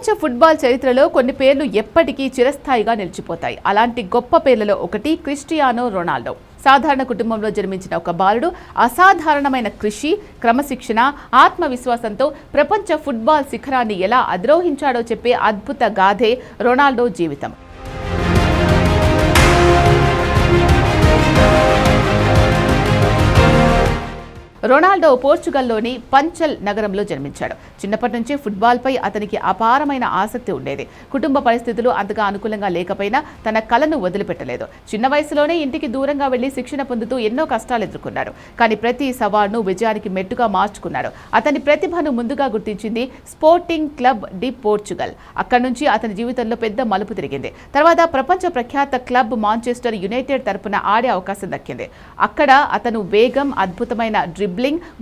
ప్రపంచ ఫుట్బాల్ చరిత్రలో కొన్ని పేర్లు ఎప్పటికీ చిరస్థాయిగా నిలిచిపోతాయి. అలాంటి గొప్ప పేర్లలో ఒకటి క్రిస్టియానో రొనాల్డో. సాధారణ కుటుంబంలో జన్మించిన ఒక బాలుడు అసాధారణమైన కృషి, క్రమశిక్షణ, ఆత్మవిశ్వాసంతో ప్రపంచ ఫుట్బాల్ శిఖరాన్ని ఎలా అధిరోహించాడో చెప్పే అద్భుత గాథే రొనాల్డో జీవితం. రొనాల్డో పోర్చుగల్లోని పంచల్ నగరంలో జన్మించాడు. చిన్నప్పటి నుంచి ఫుట్బాల్పై అతనికి అపారమైన ఆసక్తి ఉండేది. కుటుంబ పరిస్థితులు అంతగా అనుకూలంగా లేకపోయినా తన కలను వదిలిపెట్టలేదు. చిన్న వయసులోనే ఇంటికి దూరంగా వెళ్లి శిక్షణ పొందుతూ ఎన్నో కష్టాలు ఎదుర్కొన్నాడు. కానీ ప్రతి సవాల్ను విజయానికి మెట్టుగా మార్చుకున్నాడు. అతని ప్రతిభను ముందుగా గుర్తించింది స్పోర్టింగ్ క్లబ్ డి పోర్చుగల్. అక్కడి నుంచి అతని జీవితంలో పెద్ద మలుపు తిరిగింది. తర్వాత ప్రపంచ ప్రఖ్యాత క్లబ్ మాంచెస్టర్ యునైటెడ్ తరపున ఆడే అవకాశం దక్కింది. అక్కడ అతను వేగం, అద్భుతమైన డ్రిబ్లింగ్,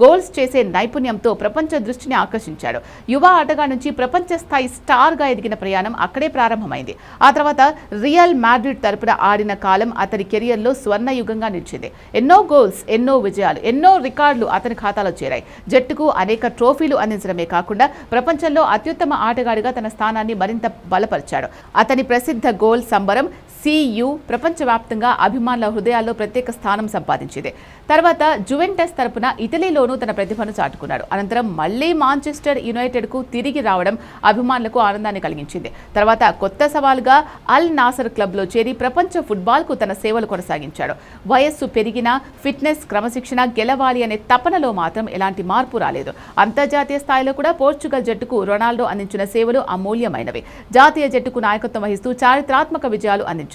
గోల్స్ చేసే నైపుణ్యంతో ప్రపంచ దృష్టిని ఆకర్షించాడు. యువ ఆటగా నుంచి ప్రపంచ స్థాయి స్టార్ గా ఎదిగిన ప్రయాణం అక్కడే ప్రారంభమైంది. ఆ తర్వాత రియల్ మాడ్రిడ్ తరపున ఆడిన కాలం అతని కెరియర్లో స్వర్ణ యుగంగా నిలిచింది. ఎన్నో గోల్స్, ఎన్నో విజయాలు, ఎన్నో రికార్డులు అతని ఖాతాలో చేరాయి. జట్టుకు అనేక ట్రోఫీలు అందించడమే కాకుండా ప్రపంచంలో అత్యుత్తమ ఆటగాడిగా తన స్థానాన్ని మరింత బలపరిచాడు. అతని ప్రసిద్ధ గోల్ సంబరం CU ప్రపంచవ్యాప్తంగా అభిమానుల హృదయాల్లో ప్రత్యేక స్థానం సంపాదించింది. తర్వాత జువెంటస్ తరపున ఇటలీలోనూ తన ప్రతిభను చాటుకున్నాడు. అనంతరం మళ్లీ మాంచెస్టర్ యునైటెడ్కు తిరిగి రావడం అభిమానులకు ఆనందాన్ని కలిగించింది. తర్వాత కొత్త సవాలుగా అల్ నాసర్ క్లబ్లో చేరి ప్రపంచ ఫుట్బాల్కు తన సేవలు కొనసాగించాడు. వయస్సు పెరిగినా ఫిట్నెస్, క్రమశిక్షణ, గెలవాలి అనే తపనలో మాత్రం ఎలాంటి మార్పు రాలేదు. అంతర్జాతీయ స్థాయిలో కూడా పోర్చుగల్ జట్టుకు రొనాల్డో అందించిన సేవలు అమూల్యమైనవి. జాతీయ జట్టుకు నాయకత్వం వహిస్తూ చారిత్రాత్మక విజయాలు అందించాడు.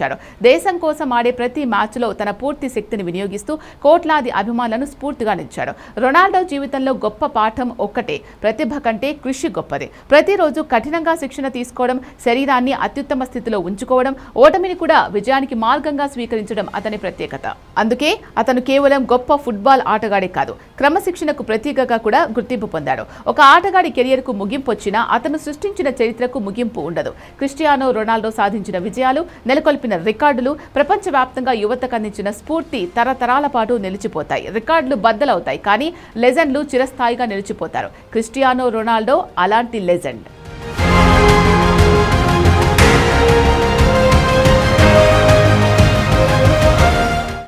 దేశం కోసం ఆడే ప్రతి మ్యాచ్లో తన పూర్తి శక్తిని వినియోగిస్తూ కోట్లాది అభిమానులను స్ఫూర్తిగా నిలిచాడు. రొనాల్డో జీవితంలో గొప్ప పాఠం ఒక్కటే: ప్రతిభ కంటే కృషి గొప్పది. ప్రతిరోజు కఠినంగా శిక్షణ తీసుకోవడం, శరీరాన్ని అత్యుత్తమ స్థితిలో ఉంచుకోవడం, ఓటమిని కూడా విజయానికి మార్గంగా స్వీకరించడం అతని ప్రత్యేకత. అందుకే అతను కేవలం గొప్ప ఫుట్బాల్ ఆటగాడే కాదు, క్రమశిక్షణకు ప్రతీకగా కూడా గుర్తింపు పొందాడు. ఒక ఆటగాడి కెరియర్కు ముగింపు వచ్చినా అతను సృష్టించిన చరిత్రకు ముగింపు ఉండదు. క్రిస్టియానో రొనాల్డో సాధించిన విజయాలు, నెలకొల్పిన రికార్డులు, ప్రపంచవ్యాప్తంగా యువతకు అందించిన స్ఫూర్తి తరతరాల పాటు నిలిచిపోతాయి. రికార్డులు బద్దలవుతాయి, కానీ లెజెండ్లు చిరస్థాయిగా నిలిచిపోతారు. క్రిస్టియానో రొనాల్డో అలాంటి లెజెండ్.